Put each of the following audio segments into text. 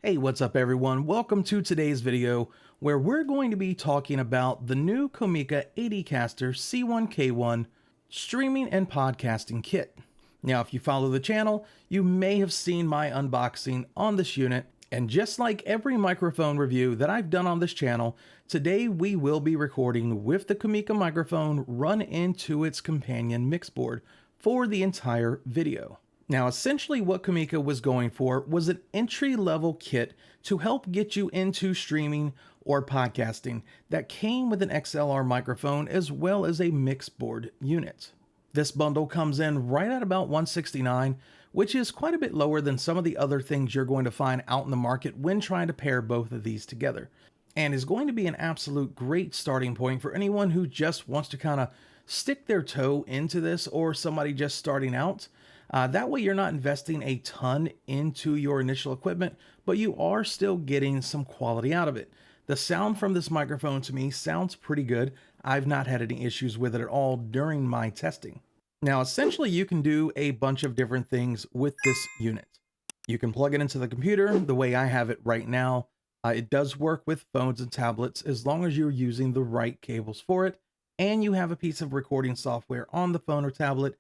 Hey, what's up everyone? Welcome to today's video where we're going to be talking about the new Comica ADCaster C1-K1 streaming and podcasting kit. Now, if you follow the channel, you may have seen my unboxing on this unit, and just like every microphone review that I've done on this channel, today we will be recording with the Comica microphone run into its companion mix board for the entire video. Now, essentially what Comica was going for was an entry-level kit to help get you into streaming or podcasting that came with an XLR microphone as well as a mix board unit. This bundle comes in right at about $169, which is quite a bit lower than some of the other things you're going to find out in the market when trying to pair both of these together, and is going to be an absolute great starting point for anyone who just wants to kind of stick their toe into this, or somebody just starting out. That way you're not investing a ton into your initial equipment, but you are still getting some quality out of it. The sound from this microphone to me sounds pretty good. I've not had any issues with it at all during my testing. Now, essentially you can do a bunch of different things with this unit. You can plug it into the computer the way I have it right now. It does work with phones and tablets as long as you're using the right cables for it, and you have a piece of recording software on the phone or tablet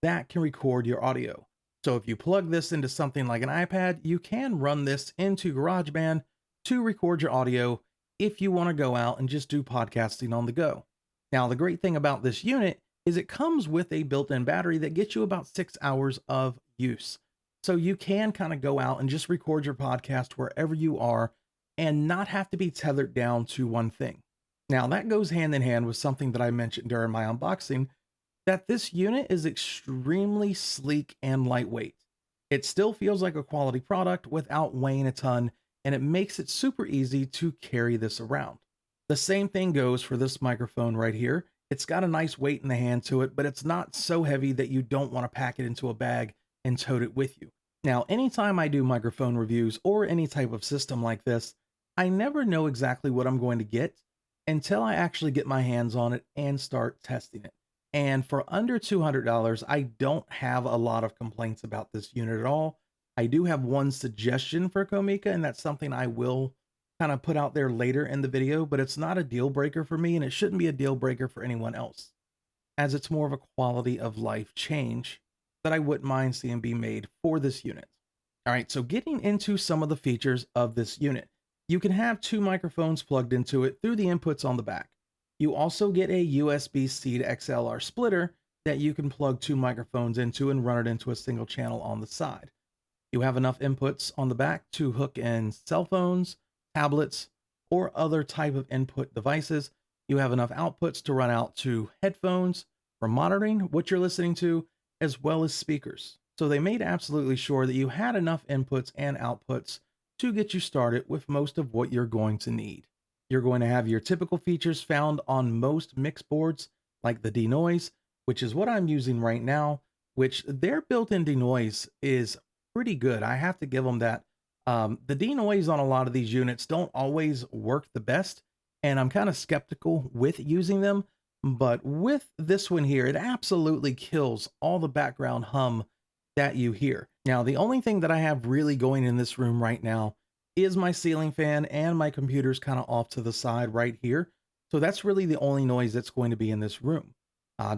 that can record your audio. So if you plug this into something like an iPad, you can run this into GarageBand to record your audio if you want to go out and just do podcasting on the go. Now, the great thing about this unit is it comes with a built-in battery that gets you about 6 hours of use. So you can kind of go out and just record your podcast wherever you are and not have to be tethered down to one thing. Now, that goes hand in hand with something that I mentioned during my unboxing, that this unit is extremely sleek and lightweight. It still feels like a quality product without weighing a ton, and it makes it super easy to carry this around. The same thing goes for this microphone right here. It's got a nice weight in the hand to it, but it's not so heavy that you don't want to pack it into a bag and tote it with you. Now, anytime I do microphone reviews or any type of system like this, I never know exactly what I'm going to get until I actually get my hands on it and start testing it. And for under $200, I don't have a lot of complaints about this unit at all. I do have one suggestion for Comica, and that's something I will kind of put out there later in the video, but it's not a deal breaker for me, and it shouldn't be a deal breaker for anyone else, as it's more of a quality of life change that I wouldn't mind seeing be made for this unit. All right, so getting into some of the features of this unit. You can have two microphones plugged into it through the inputs on the back. You also get a USB-C to XLR splitter that you can plug two microphones into and run it into a single channel on the side. You have enough inputs on the back to hook in cell phones, tablets, or other type of input devices. You have enough outputs to run out to headphones for monitoring what you're listening to, as well as speakers. So they made absolutely sure that you had enough inputs and outputs to get you started with most of what you're going to need. You're going to have your typical features found on most mix boards, like the Denoise, which is what I'm using right now, which their built-in Denoise is pretty good. I have to give them that. The Denoise on a lot of these units don't always work the best, and I'm kind of skeptical with using them. But with this one here, it absolutely kills all the background hum that you hear. Now, the only thing that I have really going in this room right now is my ceiling fan, and my computer's kind of off to the side right here. So that's really the only noise that's going to be in this room.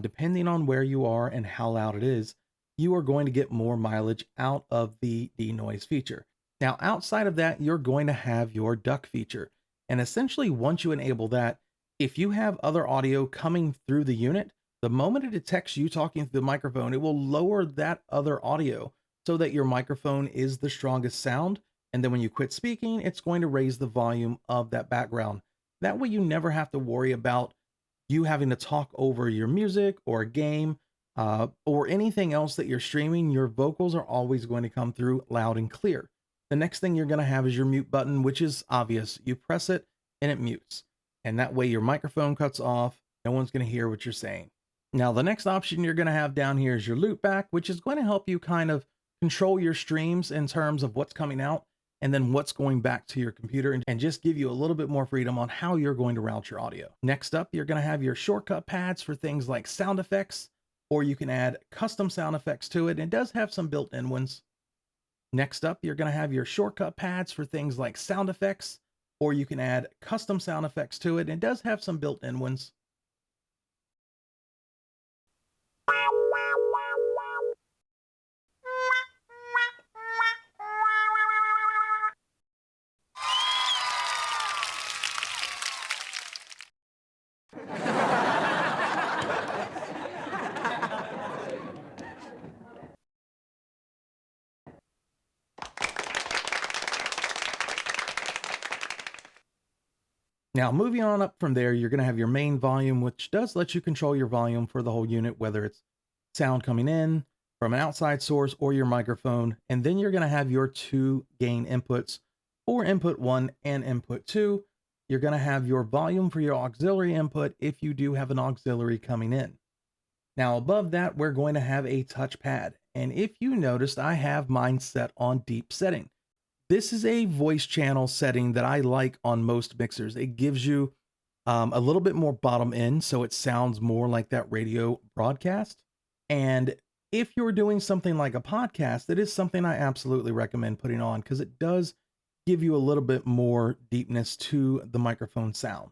Depending on where you are and how loud it is, you are going to get more mileage out of the denoise feature. Now, outside of that, you're going to have your duck feature. And essentially, once you enable that, if you have other audio coming through the unit, the moment it detects you talking through the microphone, it will lower that other audio so that your microphone is the strongest sound. And then when you quit speaking, it's going to raise the volume of that background. That way you never have to worry about you having to talk over your music or a game or anything else that you're streaming. Your vocals are always going to come through loud and clear. The next thing you're going to have is your mute button, which is obvious. You press it and it mutes. And that way your microphone cuts off. No one's going to hear what you're saying. Now, the next option you're going to have down here is your loop back, which is going to help you kind of control your streams in terms of what's coming out and then what's going back to your computer, and just give you a little bit more freedom on how you're going to route your audio. Next up, you're going to have your shortcut pads for things like sound effects, or you can add custom sound effects to it. It does have some built-in ones. Next up, you're going to have your shortcut pads for things like sound effects, or you can add custom sound effects to it. It does have some built-in ones. Now, moving on up from there, you're going to have your main volume, which does let you control your volume for the whole unit, whether it's sound coming in from an outside source or your microphone. And then you're going to have your two gain inputs for input 1 and input 2. You're going to have your volume for your auxiliary input if you do have an auxiliary coming in. Now, above that, we're going to have a touchpad. And if you noticed, I have mine set on deep setting. This is a voice channel setting that I like on most mixers. It gives you a little bit more bottom end, so it sounds more like that radio broadcast. And if you're doing something like a podcast, it is something I absolutely recommend putting on because it does give you a little bit more deepness to the microphone sound.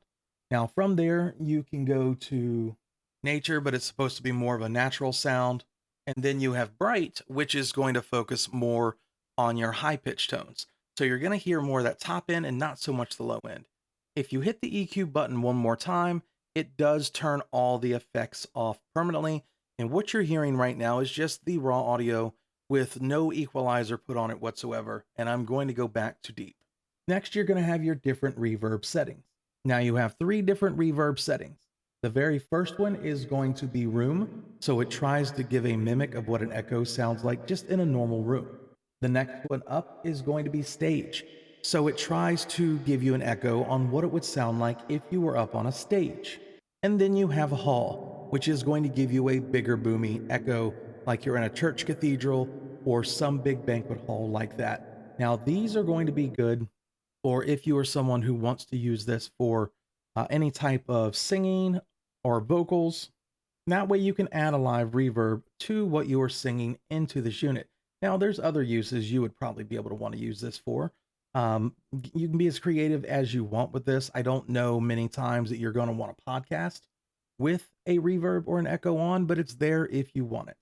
Now, from there, you can go to nature, but it's supposed to be more of a natural sound. And then you have bright, which is going to focus more on your high pitch tones. So you're going to hear more of that top end and not so much the low end. If you hit the EQ button one more time, it does turn all the effects off permanently. And what you're hearing right now is just the raw audio with no equalizer put on it whatsoever. And I'm going to go back to deep. Next, you're going to have your different reverb settings. Now you have 3 different reverb settings. The very first one is going to be room. So it tries to give a mimic of what an echo sounds like just in a normal room. The next one up is going to be stage. So it tries to give you an echo on what it would sound like if you were up on a stage. And then you have a hall, which is going to give you a bigger boomy echo like you're in a church cathedral or some big banquet hall like that. Now, these are going to be good, or if you are someone who wants to use this for any type of singing or vocals, that way you can add a live reverb to what you are singing into this unit. Now, there's other uses you would probably be able to want to use this for. You can be as creative as you want with this. I don't know many times that you're going to want a podcast with a reverb or an echo on, but it's there if you want it.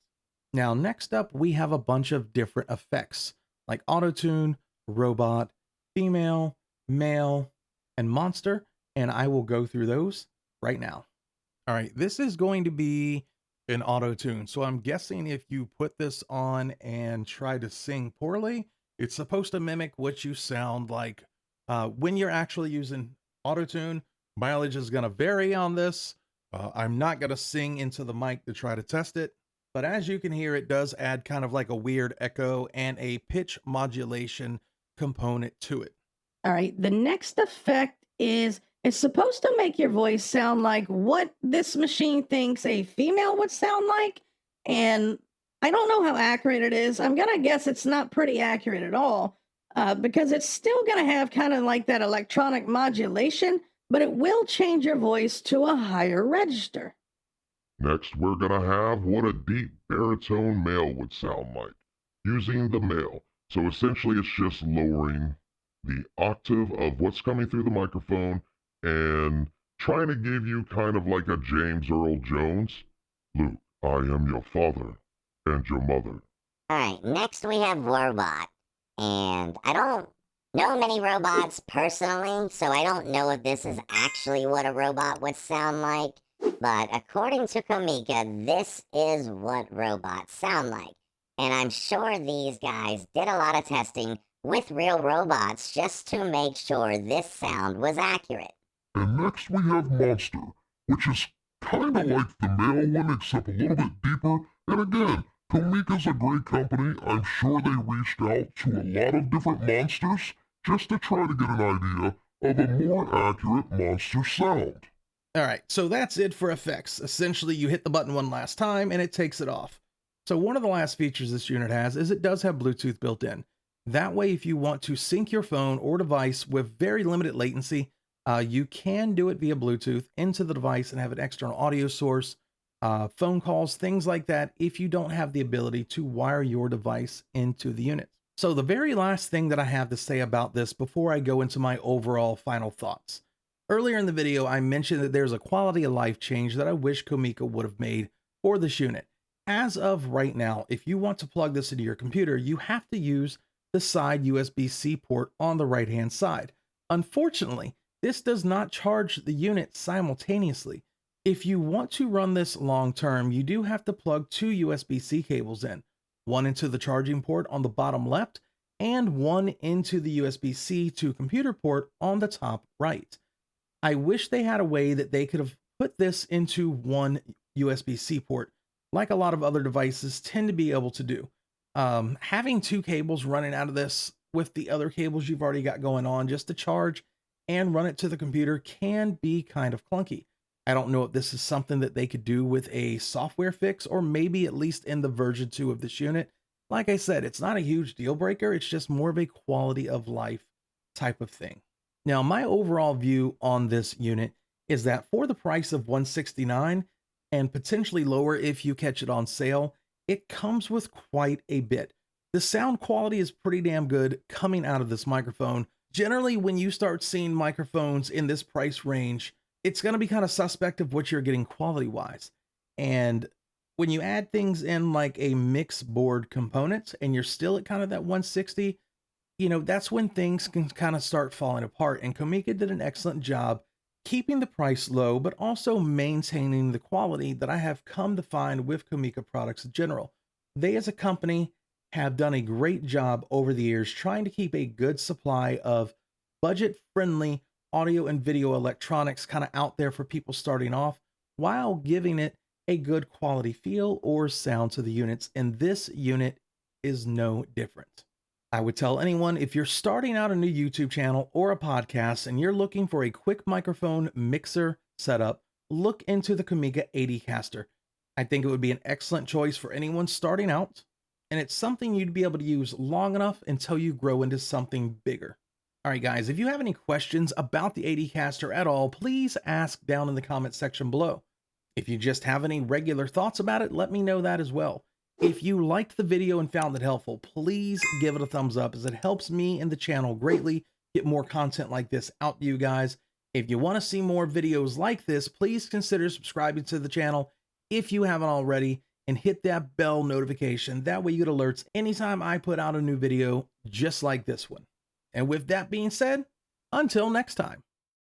Now, next up, we have a bunch of different effects like auto-tune, robot, female, male, and monster, and I will go through those right now. All right, this is going to be an auto tune. So I'm guessing if you put this on and try to sing poorly, it's supposed to mimic what you sound like when you're actually using auto tune. Mileage is going to vary on this. I'm not going to sing into the mic to try to test it, but as you can hear, it does add kind of like a weird echo and a pitch modulation component to it. All right. The next effect is it's supposed to make your voice sound like what this machine thinks a female would sound like. And I don't know how accurate it is. I'm going to guess it's not pretty accurate at all because it's still going to have kind of like that electronic modulation, but it will change your voice to a higher register. Next, we're gonna have what a deep baritone male would sound like, using the male. So essentially it's just lowering the octave of what's coming through the microphone and trying to give you kind of like a James Earl Jones. Luke, I am your father and your mother. Alright, next we have robot. And I don't know many robots personally, so I don't know if this is actually what a robot would sound like. But according to Comica, this is what robots sound like. And I'm sure these guys did a lot of testing with real robots just to make sure this sound was accurate. And next we have monster, which is kind of like the male one except a little bit deeper. And again, Comica's a great company. I'm sure they reached out to a lot of different monsters just to try to get an idea of a more accurate monster sound. All right, so that's it for effects. Essentially, you hit the button one last time and it takes it off. So one of the last features this unit has is it does have Bluetooth built in. That way, if you want to sync your phone or device with very limited latency, you can do it via Bluetooth into the device and have an external audio source, phone calls, things like that, if you don't have the ability to wire your device into the unit. So the very last thing that I have to say about this before I go into my overall final thoughts. Earlier in the video, I mentioned that there's a quality of life change that I wish Comica would have made for this unit. As of right now, if you want to plug this into your computer, you have to use the side USB-C port on the right-hand side. Unfortunately, this does not charge the unit simultaneously. If you want to run this long term, you do have to plug two USB-C cables in, one into the charging port on the bottom left and one into the USB-C to computer port on the top right. I wish they had a way that they could have put this into one USB-C port, like a lot of other devices tend to be able to do. Having two cables running out of this with the other cables you've already got going on just to charge and run it to the computer can be kind of clunky. I don't know if this is something that they could do with a software fix or maybe at least in the version 2 of this unit. Like I said, it's not a huge deal breaker. It's just more of a quality of life type of thing. Now, my overall view on this unit is that for the price of $169 and potentially lower if you catch it on sale, it comes with quite a bit. The sound quality is pretty damn good coming out of this microphone. Generally, when you start seeing microphones in this price range, it's going to be kind of suspect of what you're getting quality-wise. And when you add things in like a mix board component and you're still at kind of that 160, that's when things can kind of start falling apart. And Comica did an excellent job keeping the price low, but also maintaining the quality that I have come to find with Comica products in general. They as a company have done a great job over the years trying to keep a good supply of budget-friendly audio and video electronics kind of out there for people starting off while giving it a good quality feel or sound to the units. And this unit is no different. I would tell anyone if you're starting out a new YouTube channel or a podcast and you're looking for a quick microphone mixer setup, look into the Comica ADCaster. I think it would be an excellent choice for anyone starting out, and it's something you'd be able to use long enough until you grow into something bigger. All right, guys, if you have any questions about the ADCaster at all, please ask down in the comment section below. If you just have any regular thoughts about it, let me know that as well. If you liked the video and found it helpful, please give it a thumbs up as it helps me and the channel greatly get more content like this out to you guys. If you want to see more videos like this, please consider subscribing to the channel if you haven't already and hit that bell notification. That way you get alerts anytime I put out a new video just like this one. And with that being said, until next time.